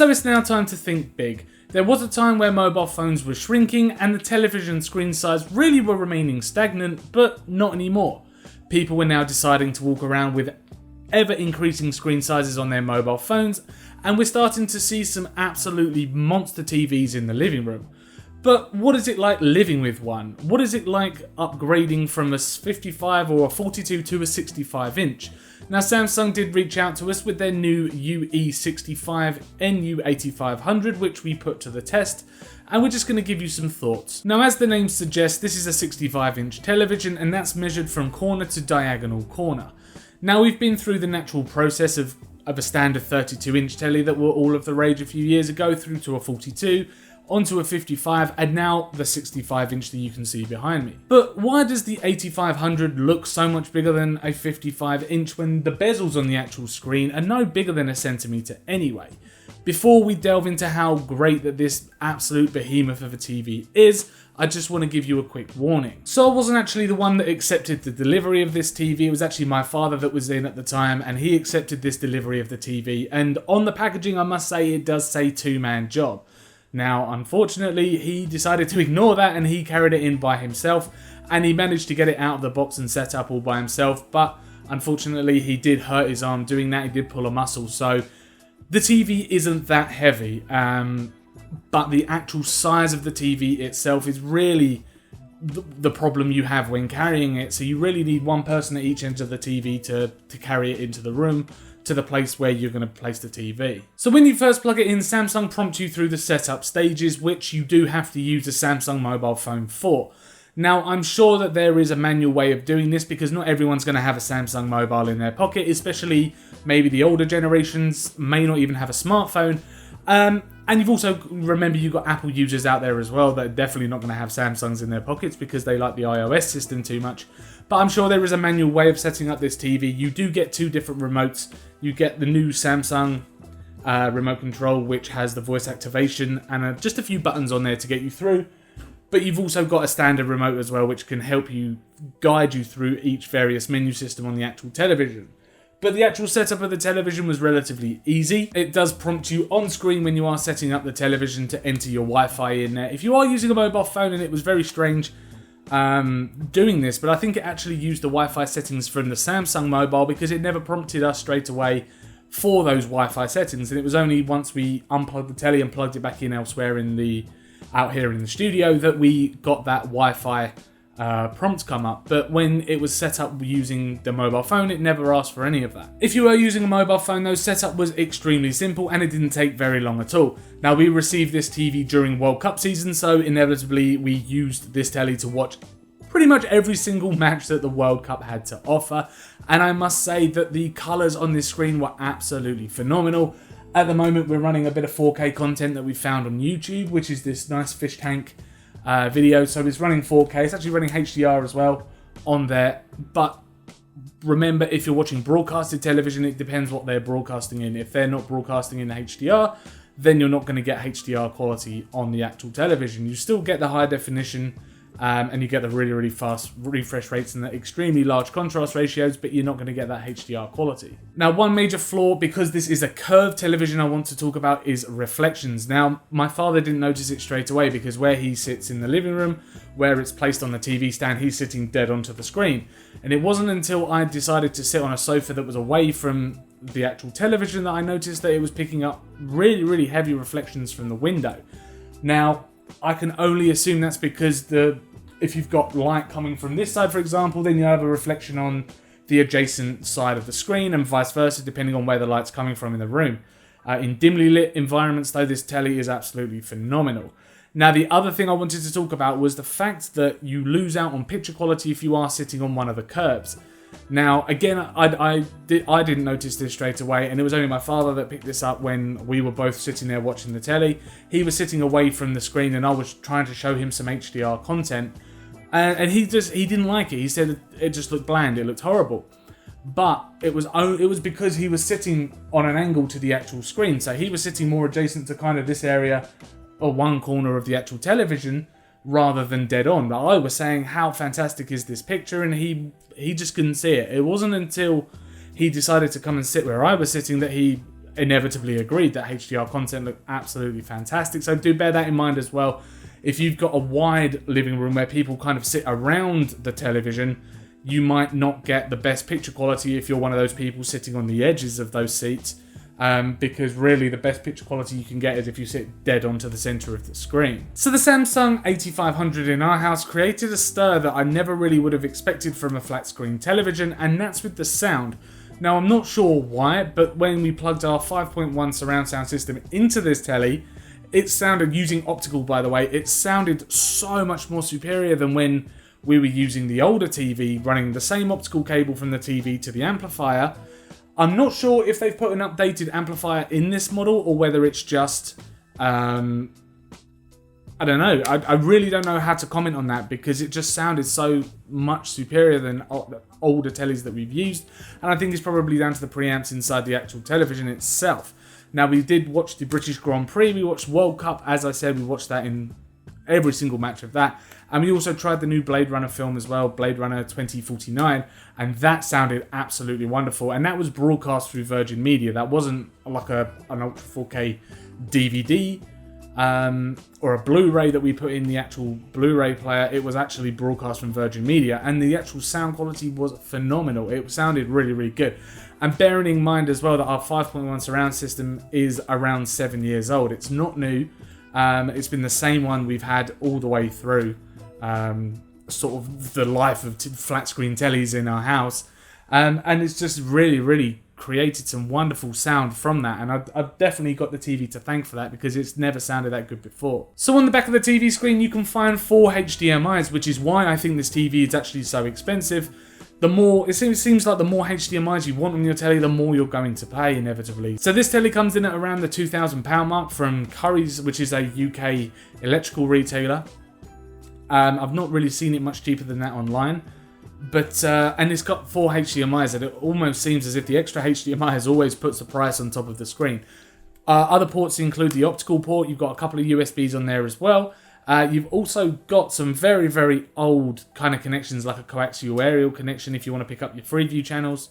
So it's now time to think big. There was a time where mobile phones were shrinking and the television screen size really were remaining stagnant, but not anymore. People were now deciding to walk around with ever increasing screen sizes on their mobile phones, and we're starting to see some absolutely monster TVs in the living room. But what is it like living with one? What is it like upgrading from a 55 or a 42 to a 65 inch? Now, Samsung did reach out to us with their new UE65 NU8500, which we put to the test, and we're just going to give you some thoughts. Now, as the name suggests, this is a 65 inch television, and that's measured from corner to diagonal corner. Now, we've been through the natural process of a standard 32 inch telly that were all of the rage a few years ago, through to a 42, onto a 55, and now the 65 inch that you can see behind me. But why does the 8500 look so much bigger than a 55 inch when the bezels on the actual screen are no bigger than a centimetre anyway? Before we delve into how great that this absolute behemoth of a TV is, I just want to give you a quick warning. So I wasn't actually the one that accepted the delivery of this TV, it was actually my father that was in at the time, and he accepted this delivery of the TV, and on the packaging I must say it does say two-man job. Now, unfortunately, he decided to ignore that and he carried it in by himself, and he managed to get it out of the box and set up all by himself, but unfortunately he did hurt his arm doing that, he did pull a muscle, so the TV isn't that heavy, but the actual size of the TV itself is really the problem you have when carrying it, so you really need one person at each end of the TV to carry it into the room, to the place where you're going to place the TV. So when you first plug it in, Samsung prompts you through the setup stages, which you do have to use a Samsung mobile phone for. Now, I'm sure that there is a manual way of doing this because not everyone's going to have a Samsung mobile in their pocket, especially maybe the older generations may not even have a smartphone. And you've also, remember, you've got Apple users out there as well that are definitely not going to have Samsungs in their pockets because they like the iOS system too much. But I'm sure there is a manual way of setting up this TV. You do get two different remotes. You get the new Samsung remote control, which has the voice activation and just a few buttons on there to get you through. But you've also got a standard remote as well, which can help you guide you through each various menu system on the actual television. But the actual setup of the television was relatively easy. It does prompt you on screen when you are setting up the television to enter your Wi-Fi in there. If you are using a mobile phone, and it was very strange doing this, but I think it actually used the Wi-Fi settings from the Samsung mobile because it never prompted us straight away for those Wi-Fi settings, and it was only once we unplugged the telly and plugged it back in elsewhere out here in the studio that we got that Wi-Fi prompt come up. But when it was set up using the mobile phone, it never asked for any of that. If you were using a mobile phone though, setup was extremely simple and it didn't take very long at all. Now, we received this TV during World Cup season, so inevitably we used this telly to watch pretty much every single match that the World Cup had to offer, and I must say that the colours on this screen were absolutely phenomenal. At the moment we're running a bit of 4K content that we found on YouTube, which is this nice fish tank video, so it's running 4K, it's actually running HDR as well on there, but remember, if you're watching broadcasted television, it depends what they're broadcasting in. If they're not broadcasting in HDR, then you're not going to get HDR quality on the actual television. You still get the high definition and you get the really, really fast refresh rates and the extremely large contrast ratios, but you're not going to get that HDR quality. Now, one major flaw, because this is a curved television I want to talk about, is reflections. Now, my father didn't notice it straight away because where he sits in the living room, where it's placed on the TV stand, he's sitting dead onto the screen. And it wasn't until I decided to sit on a sofa that was away from the actual television that I noticed that it was picking up really, really heavy reflections from the window. Now, I can only assume that's because if you've got light coming from this side, for example, then you have a reflection on the adjacent side of the screen and vice versa, depending on where the light's coming from in the room. In dimly lit environments, though, this telly is absolutely phenomenal. Now, the other thing I wanted to talk about was the fact that you lose out on picture quality if you are sitting on one of the curbs. Now, again, I didn't notice this straight away, and it was only my father that picked this up when we were both sitting there watching the telly. He was sitting away from the screen, and I was trying to show him some HDR content, and he didn't like it. He said it just looked bland, it looked horrible. But it was because he was sitting on an angle to the actual screen, so he was sitting more adjacent to kind of this area or one corner of the actual television rather than dead on. But I was saying, how fantastic is this picture, and he just couldn't see it. It wasn't until he decided to come and sit where I was sitting that he inevitably agreed that HDR content looked absolutely fantastic. So do bear that in mind as well. If you've got a wide living room where people kind of sit around the television, you might not get the best picture quality if you're one of those people sitting on the edges of those seats. Because really the best picture quality you can get is if you sit dead onto the center of the screen. So the Samsung 8500 in our house created a stir that I never really would have expected from a flat screen television, and that's with the sound. Now I'm not sure why, but when we plugged our 5.1 surround sound system into this telly, it sounded, using optical by the way, it sounded so much more superior than when we were using the older TV, running the same optical cable from the TV to the amplifier. I'm not sure if they've put an updated amplifier in this model or whether it's just, I don't know. I really don't know how to comment on that because it just sounded so much superior than older tellies that we've used. And I think it's probably down to the preamps inside the actual television itself. Now, we did watch the British Grand Prix. We watched World Cup. As I said, we watched that in every single match of that. And we also tried the new Blade Runner film as well, Blade Runner 2049, and that sounded absolutely wonderful. And that was broadcast through Virgin Media. That wasn't like an Ultra 4K DVD or a Blu-ray that we put in the actual Blu-ray player. It was actually broadcast from Virgin Media, and the actual sound quality was phenomenal. It sounded really, really good. And bearing in mind as well that our 5.1 surround system is around 7 years old. It's not new. It's been the same one we've had all the way through sort of the life of flat screen tellies in our house. And it's just really, really created some wonderful sound from that. And I've definitely got the TV to thank for that because it's never sounded that good before. So on the back of the TV screen, you can find 4 HDMIs, which is why I think this TV is actually so expensive. It seems like the more HDMIs you want on your telly, the more you're going to pay, inevitably. So this telly comes in at around the £2,000 mark from Currys, which is a UK electrical retailer. I've not really seen it much cheaper than that online. But and it's got 4 HDMIs, and it almost seems as if the extra HDMI has always puts the price on top of the screen. Other ports include the optical port. You've got a couple of USBs on there as well. You've also got some very, very old kind of connections, like a coaxial aerial connection if you want to pick up your Freeview channels,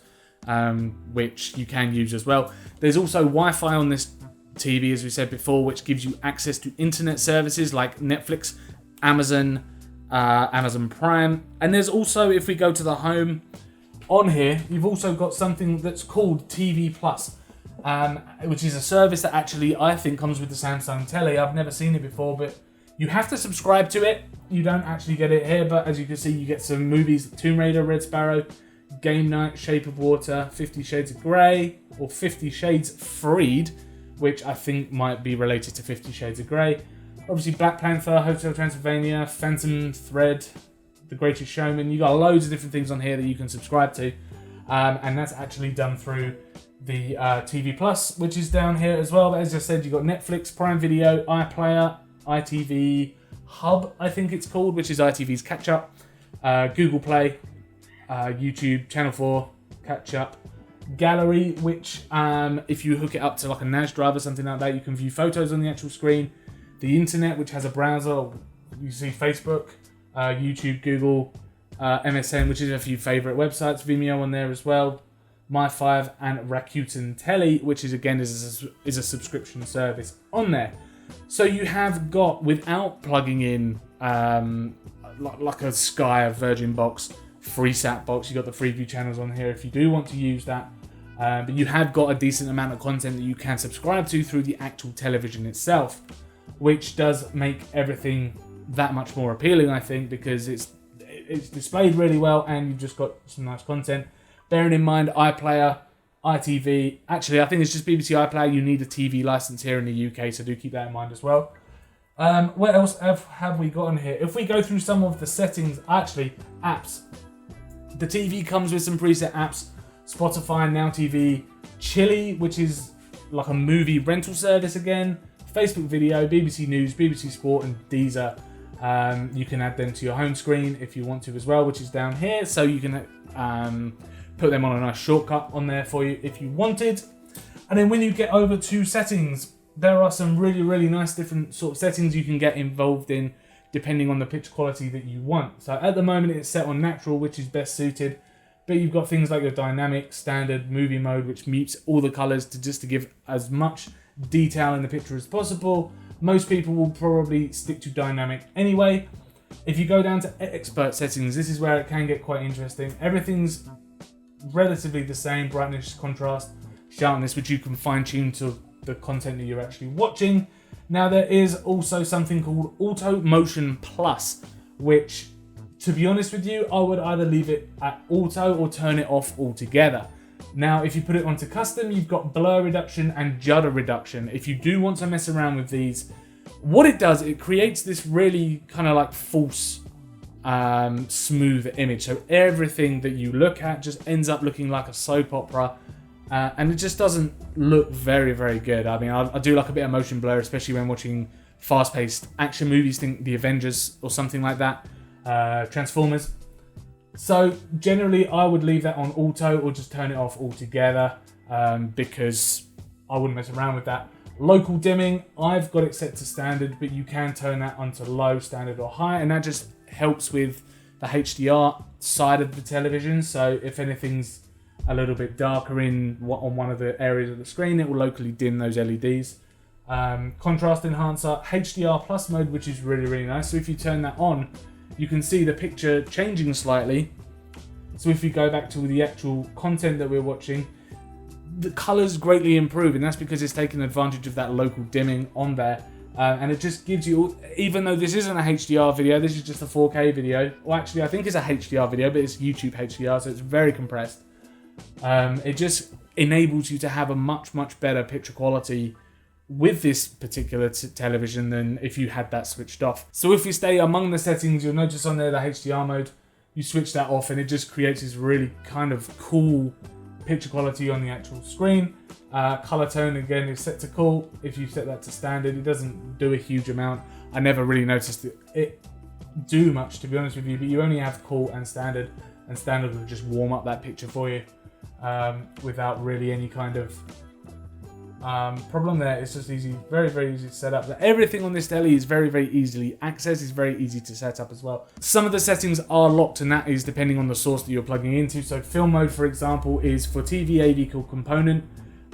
which you can use as well. There's also Wi-Fi on this TV, as we said before, which gives you access to internet services like Netflix, Amazon, Amazon Prime. And there's also, if we go to the home on here, you've also got something that's called TV Plus, which is a service that actually I think comes with the Samsung telly. I've never seen it before, but you have to subscribe to it. You don't actually get it here, but as you can see, you get some movies: Tomb Raider, Red Sparrow, Game Night, Shape of Water, 50 Shades of Grey, or 50 Shades Freed, which I think might be related to 50 Shades of Grey. Obviously, Black Panther, Hotel Transylvania, Phantom Thread, The Greatest Showman. You got loads of different things on here that you can subscribe to, and that's actually done through the TV Plus, which is down here as well. But as I said, you got Netflix, Prime Video, iPlayer, ITV Hub, I think it's called, which is ITV's catch-up, Google Play, YouTube, Channel 4, catch-up, Gallery, which if you hook it up to like a NAS drive or something like that, you can view photos on the actual screen, the internet, which has a browser, you see Facebook, YouTube, Google, MSN, which is a few favourite websites, Vimeo on there as well, My5, and Rakuten Telly, which is again is a subscription service on there. So you have got, without plugging in like a Sky, a Virgin box, FreeSat box, you got the Freeview channels on here if you do want to use that. But you have got a decent amount of content that you can subscribe to through the actual television itself, which does make everything that much more appealing, I think, because it's displayed really well and you've just got some nice content. Bearing in mind iPlayer, ITV, actually I think it's just BBC iPlayer. You need a TV license here in the UK, so do keep that in mind as well. What else have we got on here? If we go through some of the settings, actually apps. The TV comes with some preset apps: Spotify, Now TV, Chili, which is like a movie rental service again, Facebook Video, BBC News, BBC Sport, and Deezer. You can add them to your home screen if you want to as well, which is down here, so you can put them on a nice shortcut on there for you if you wanted. And then when you get over to settings, there are some really, really nice different sort of settings you can get involved in depending on the picture quality that you want. So at the moment it's set on natural, which is best suited, But you've got things like your dynamic, standard, movie mode, which mutes all the colors to give as much detail in the picture as possible. Most people will probably stick to dynamic anyway. If you go down to expert settings, this is where it can get quite interesting. Everything's relatively the same: brightness, contrast, sharpness, which you can fine tune to the content that you're actually watching. Now there is also something called Auto Motion Plus, which, to be honest with you, I would either leave it at auto or turn it off altogether. Now, if you put it onto custom, you've got blur reduction and judder reduction. If you do want to mess around with these, what it does, it creates this really kind of like false, smooth image. So everything that you look at just ends up looking like a soap opera. And it just doesn't look very, very good. I mean, I do like a bit of motion blur, especially when watching fast-paced action movies, think The Avengers or something like that, Transformers. So generally, I would leave that on auto or just turn it off altogether, because I wouldn't mess around with that. Local dimming, I've got it set to standard, but you can turn that onto low, standard or high, and that just helps with the HDR side of the television. So if anything's a little bit darker on one of the areas of the screen, it will locally dim those LEDs. Contrast enhancer, HDR plus mode, which is really, really nice. So if you turn that on, you can see the picture changing slightly. So if you go back to the actual content that we're watching, the colors greatly improve, and that's because it's taking advantage of that local dimming on there. And it just gives you, even though this isn't a HDR video, this is just a 4K video. Well, actually, I think it's a HDR video, but it's YouTube HDR, so it's very compressed. It just enables you to have a much, much better picture quality with this particular television than if you had that switched off. So if you stay among the settings, you'll notice on there the HDR mode, you switch that off and it just creates this really kind of cool picture quality on the actual screen. Color tone, again, is set to cool. If you set that to standard, it doesn't do a huge amount. I never really noticed it do much, to be honest with you, but you only have cool and standard will just warm up that picture for you without really any kind of problem there. It's just easy, very, very easy to set up. Everything on this telly is very, very easily accessed. It's very easy to set up as well. Some of the settings are locked, and that is depending on the source that you're plugging into. So film mode, for example, is for TV AV component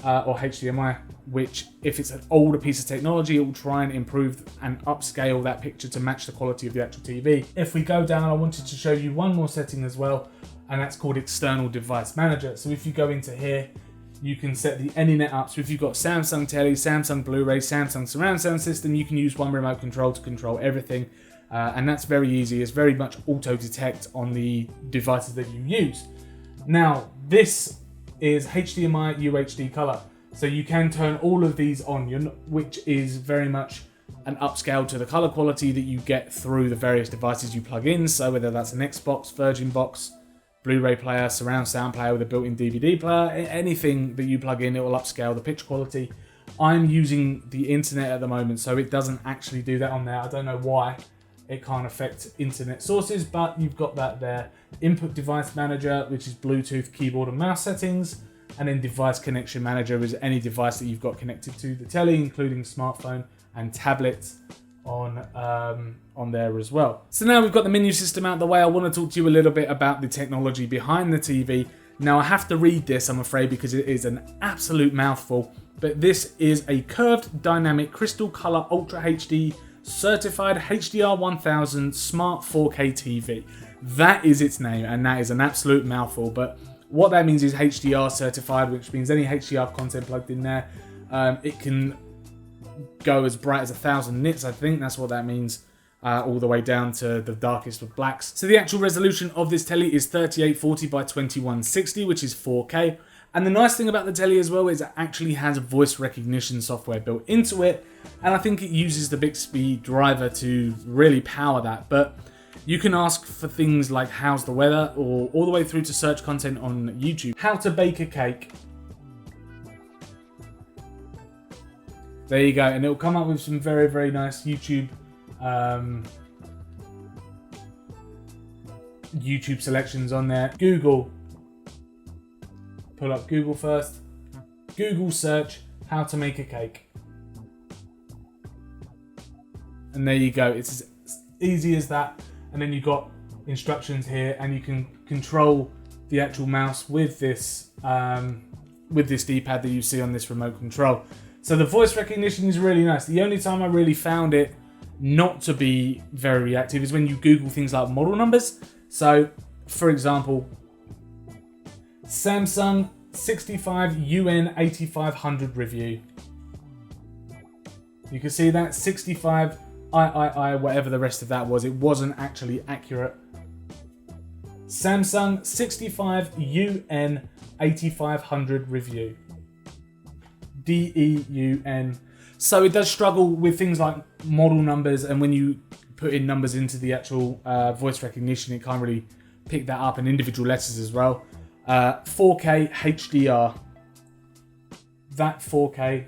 or HDMI, which if it's an older piece of technology, it will try and improve and upscale that picture to match the quality of the actual TV. If we go down, I wanted to show you one more setting as well, and that's called External Device Manager. So if you go into here, you can set the AnyNet up. So if you've got Samsung Telly, Samsung Blu-ray, Samsung Surround Sound System, you can use one remote control to control everything. And that's very easy. It's very much auto-detect on the devices that you use. Now, this is HDMI UHD color. So you can turn all of these on, which is very much an upscale to the color quality that you get through the various devices you plug in. So whether that's an Xbox, Virgin Box, Blu-ray player, surround sound player with a built-in DVD player, anything that you plug in, it will upscale the picture quality. I'm using the internet at the moment, so it doesn't actually do that on there. I don't know why it can't affect internet sources, but you've got that there. Input Device Manager, which is Bluetooth, keyboard and mouse settings, and then Device Connection Manager is any device that you've got connected to the telly, including smartphone and tablets on there as well. So now we've got the menu system out of the way, I want to talk to you a little bit about the technology behind the TV. Now I have to read this, I'm afraid, because it is an absolute mouthful, but this is a curved dynamic crystal color Ultra HD certified HDR 1000 smart 4K TV. That is its name, and that is an absolute mouthful, but what that means is HDR certified, which means any HDR content plugged in there, it can go as bright as 1000 nits, I think that's what that means, all the way down to the darkest of blacks. So the actual resolution of this telly is 3840 by 2160, which is 4K. And the nice thing about the telly as well is it actually has voice recognition software built into it, and I think it uses the Bixby driver to really power that. But you can ask for things like how's the weather, or all the way through to search content on YouTube. How to bake a cake. There you go, and it'll come up with some very, very nice YouTube selections on there. Google. Pull up Google first. Google search how to make a cake. And there you go. It's as easy as that. And then you've got instructions here, and you can control the actual mouse with this D-pad that you see on this remote control. So the voice recognition is really nice. The only time I really found it not to be very reactive is when you Google things like model numbers. So, for example, Samsung 65 UN 8500 review. You can see that 65 III, whatever the rest of that was, it wasn't actually accurate. Samsung 65 UN 8500 review. DEUN. So it does struggle with things like model numbers, and when you put in numbers into the actual voice recognition, it can't really pick that up, and individual letters as well. 4K HDR. That 4K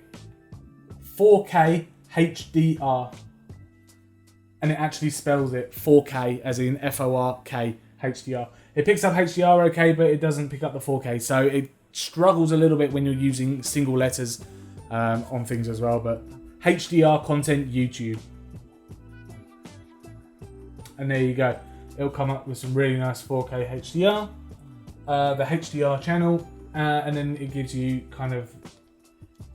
HDR. And it actually spells it 4K as in FORK HDR. It picks up HDR okay, but it doesn't pick up the 4K. So it struggles a little bit when you're using single letters on things as well. But HDR content YouTube. And there you go. It'll come up with some really nice 4K HDR. The HDR channel. And then it gives you kind of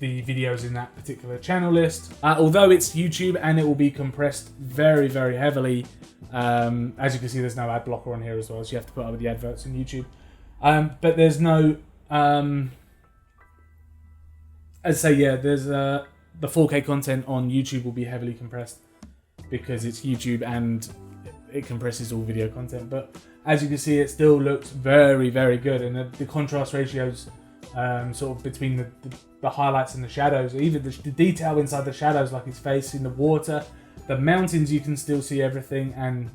the videos in that particular channel list. Although it's YouTube and it will be compressed very, very heavily. As you can see, there's no ad blocker on here as well, so you have to put up with the adverts on YouTube. But there's no, as I say, yeah, there's the 4K content on YouTube will be heavily compressed because it's YouTube and it compresses all video content. But as you can see, it still looks very, very good, and the contrast ratios sort of between the highlights and the shadows, even the detail inside the shadows, like his face in the water, the mountains, you can still see everything, and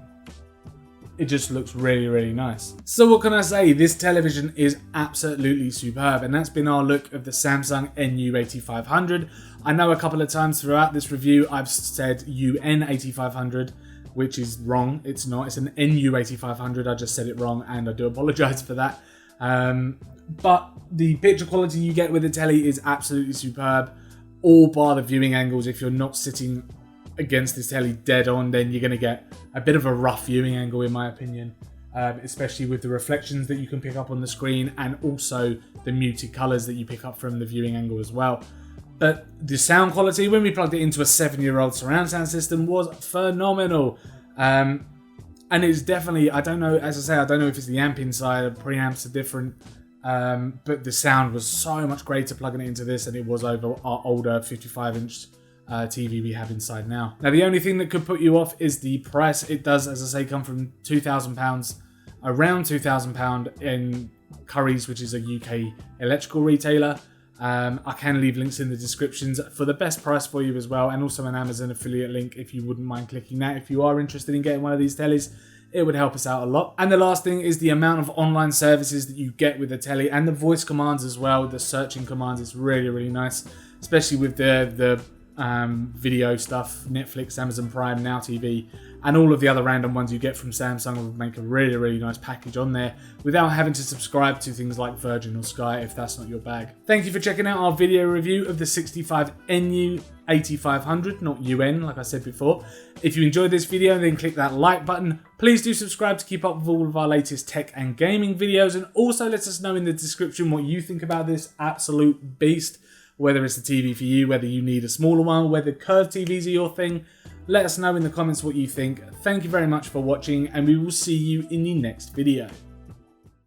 it just looks really, really nice. So what can I say? This television is absolutely superb, and that's been our look of the Samsung NU8500. I know a couple of times throughout this review I've said UN8500, which is wrong. It's not. It's an NU8500. I just said it wrong, and I do apologise for that. But the picture quality you get with the telly is absolutely superb, all bar the viewing angles. If you're not sitting against this telly dead on, then you're going to get a bit of a rough viewing angle, in my opinion, especially with the reflections that you can pick up on the screen and also the muted colours that you pick up from the viewing angle as well. But the sound quality, when we plugged it into a 7-year-old surround sound system, was phenomenal. And it's definitely, I don't know, as I say, I don't know if it's the amp inside, or preamps are different. But the sound was so much greater plugging it into this than it was over our older 55-inch TV we have inside now. Now, the only thing that could put you off is the price. It does, as I say, come from £2,000, around £2,000 in Currys, which is a UK electrical retailer. I can leave links in the descriptions for the best price for you as well, and also an Amazon affiliate link if you wouldn't mind clicking that. If you are interested in getting one of these tellies, it would help us out a lot. And the last thing is the amount of online services that you get with the telly, and the voice commands as well. The searching commands is really, really nice, especially with the video stuff, Netflix, Amazon Prime, Now TV, and all of the other random ones you get from Samsung will make a really, really nice package on there without having to subscribe to things like Virgin or Sky if that's not your bag. Thank you for checking out our video review of the 65 NU8500, not UN, like I said before. If you enjoyed this video, then click that like button. Please do subscribe to keep up with all of our latest tech and gaming videos, and also let us know in the description what you think about this absolute beast. Whether it's a TV for you, whether you need a smaller one, whether curved TVs are your thing. Let us know in the comments what you think. Thank you very much for watching, and we will see you in the next video.